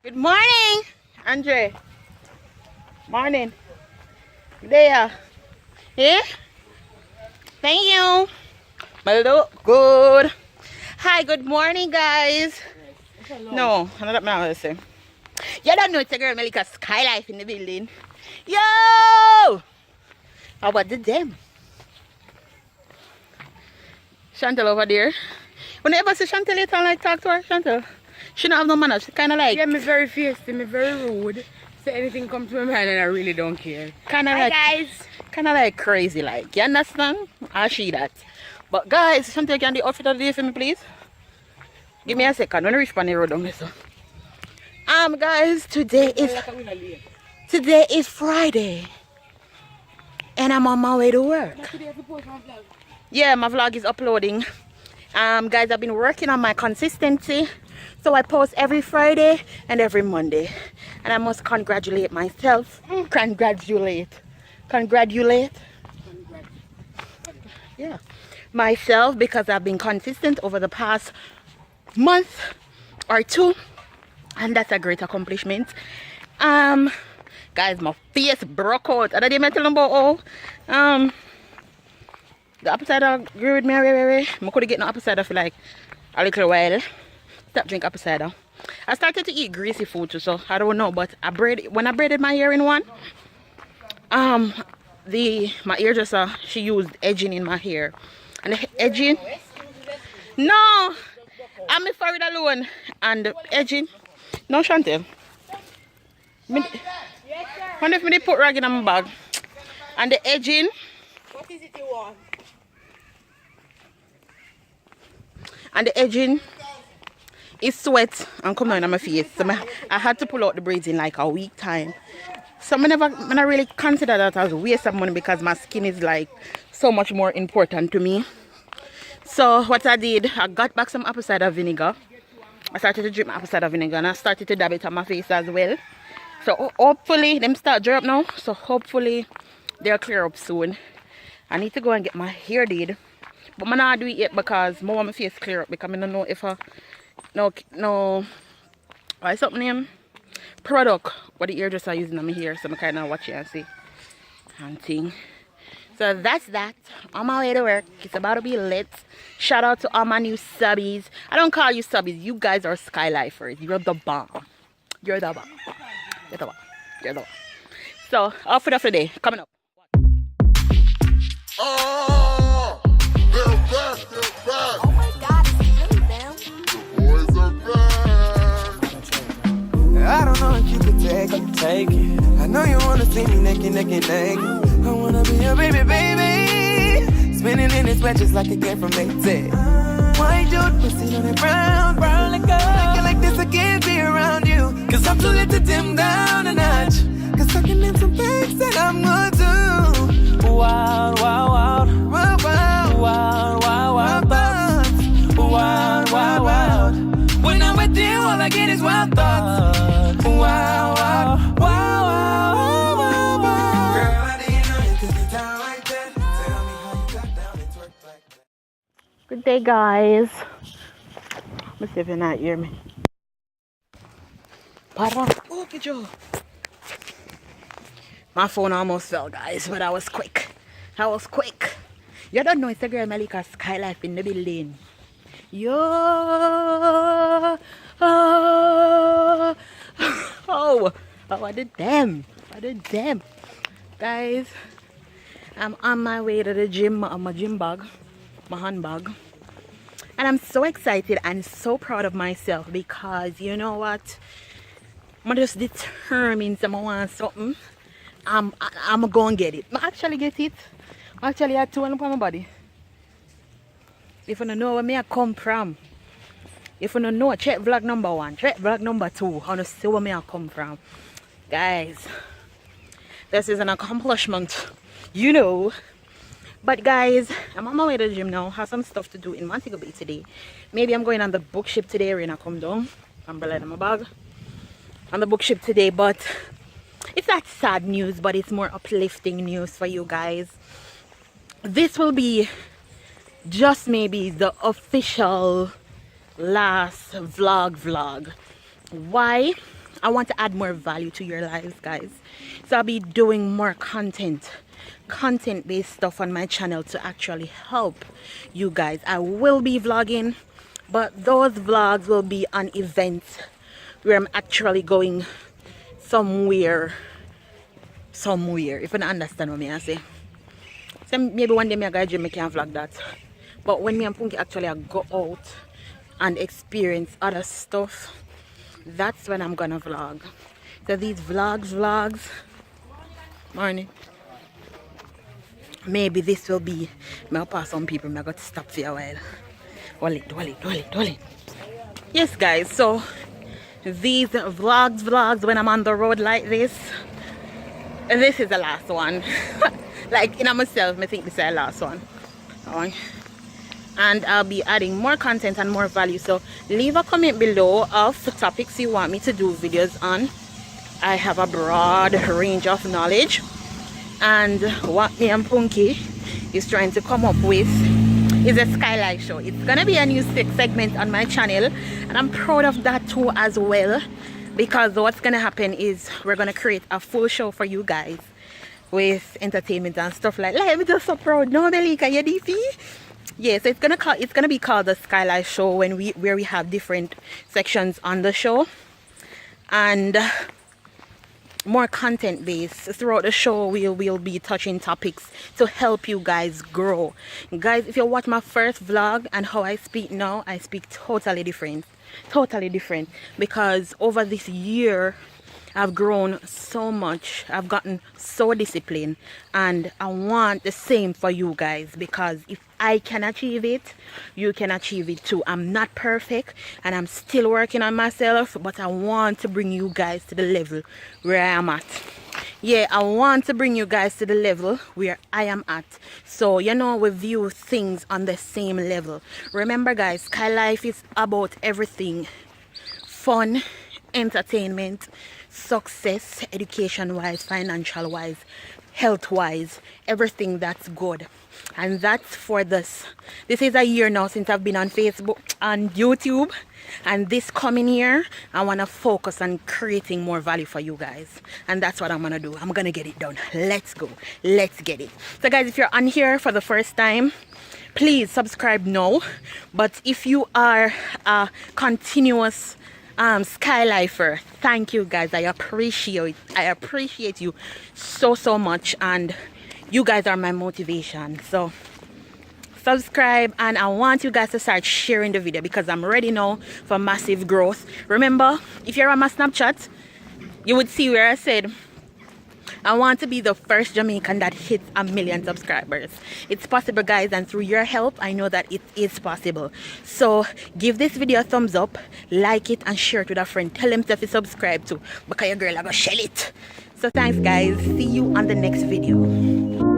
Good morning, Andre. Morning. There. Yeah? Thank you. I look good. Hi, good morning, guys. No, I don't know what to say. You don't know it's a girl, Skylife in the building. Yo! How about the them? Chantal over there. When you ever see Chantal, you don't like talk to her, Chantal? She don't have no manners. She kind of like... Yeah, me very feisty, me very rude. Say anything come to my mind and I really don't care. Kind of like... guys. Kind of like crazy, like. You understand? I see that. But guys, Chantal, can the outfit of the day for me, please? Give me a second. When I reach on the road down there, so. Guys, today is Friday. And I'm on my way to work. Yeah, my vlog is uploading. Guys, I've been working on my consistency. So I post every Friday and every Monday. And I must congratulate myself. Congratulate. Yeah. Myself, because I've been consistent over the past month or two. And that's a great accomplishment. Guys, my face broke out. I didn't tell them about the apple cider agree with me. I could get no apple cider for like a little while. Stop drink apple cider. I started to eat greasy food too, so I don't know. But when I braided my hair in one, my hairdresser, she used edging in my hair, and the edging. No, I'm a forehead alone, and the edging. No, Chantel. Wonder if I put rag in my bag, and the edging. What is it you want? And the edging is sweat and come down on my face. So I had to pull out the braids in like a week time. So I never really consider that as a waste of money because my skin is like so much more important to me. So what I did, I got back some apple cider vinegar. I started to drink my apple cider vinegar and I started to dab it on my face as well. So hopefully them start dry up now. So hopefully they'll clear up soon. I need to go and get my hair did. But I'm not do it yet because I want my face clear up because I don't know if no what's something name product what the hairdresser using on my hair, so I kind of watch it and see and thing. So that's that. On my way to work. It's about to be lit. Shout out to all my new subbies. I don't call you subbies. You guys are Skylifers. You're the bomb. You're the bomb. You're the bomb. You're the bomb. So outfit of the day coming up. Oh, they're back, they're back. Oh my God, it's really them. The boys are back. I don't know if you can take it. I know you wanna see me naked. I wanna be your baby. Spinning in his sweat just like a kid from Maytag. White dude, pussy on the brown like a like this, I can't be around you. Cause I'm too lit to dim down a notch. Cause I can name some things that I'm gonna do. Wild thoughts. Wild. When I'm with you, all I get is wild thoughts. Girl, I didn't know you could get down like that. Tell me how you got down and twerk like that. Good day, guys. Let's see if you're not hear me. Oh, good job. My phone almost fell, guys, but I was quick. You don't know it's the girl MELICASKYLIFE in the building. Yo. Oh, I did them. Guys, I'm on my way to the gym on my gym bag, my handbag. And I'm so excited and so proud of myself because you know what? I'm just determined that I want something. I'm gonna get it. I actually get it. I had two on my body. If you don't know where I come from, if you don't know, check vlog number 1, check vlog number 2, and see where I come from. Guys, this is an accomplishment, you know. But guys, I'm on my way to the gym now. Have some stuff to do in Montego Bay today. Maybe I'm going on the book ship today when I come down. Umbrella in my bag. On the book ship today, but it's not sad news, but it's more uplifting news for you guys. This will be just maybe the official last vlog. Why? I want to add more value to your lives, guys. So I'll be doing more content-based stuff on my channel to actually help you guys. I will be vlogging, but those vlogs will be on events where I'm actually going somewhere, if you don't understand what I say. So maybe one day me go to Jamaica and vlog that. But when me and Punky actually go out and experience other stuff, that's when I'm gonna vlog. So these vlogs, morning. Maybe this will be, I'll pass some people, I got to stop for a while. Hold it. Yes guys, so these vlogs when I'm on the road like this is the last one. Like in myself, I think this is the last one. And I'll be adding more content and more value. So leave a comment below of the topics you want me to do videos on. I have a broad range of knowledge, and what me and Punky is trying to come up with is a Skylife show. It's gonna be a new segment on my channel, and I'm proud of that too as well, because what's gonna happen is we're gonna create a full show for you guys with entertainment and stuff like that. I'm just so proud. No, Melika, you DC? Yes, it's gonna be called the Skylife show, where we have different sections on the show and more content based. Throughout the show we'll be touching topics to help you guys grow. Guys, if you watch my first vlog and how I speak now, I speak totally different, because over this year I've grown so much. I've gotten so disciplined, and I want the same for you guys, because if I can achieve it, you can achieve it too. I'm not perfect and I'm still working on myself, but I want to bring you guys to the level where I am at. Yeah, I want to bring you guys to the level where I am at, so you know, we view things on the same level. Remember guys, Skylife is about everything: fun, entertainment, success, education wise, financial wise, health wise, everything that's good. And that's for this is a year now since I've been on Facebook and YouTube, and this coming year I want to focus on creating more value for you guys, and that's what I'm gonna do. I'm gonna get it done. Let's go, let's get it. So guys, if you're on here for the first time, please subscribe now. But if you are a continuous Skylifer, thank you guys. I appreciate you so much, and you guys are my motivation. So subscribe, and I want you guys to start sharing the video, because I'm ready now for massive growth. Remember, if you're on my Snapchat, you would see where I said I want to be the first Jamaican that hits 1 million subscribers. It's possible guys, and through your help I know that it is possible. So give this video a thumbs up, like it, and share it with a friend. Tell them to subscribe too, because your girl I go shell it. So thanks guys, see you on the next video.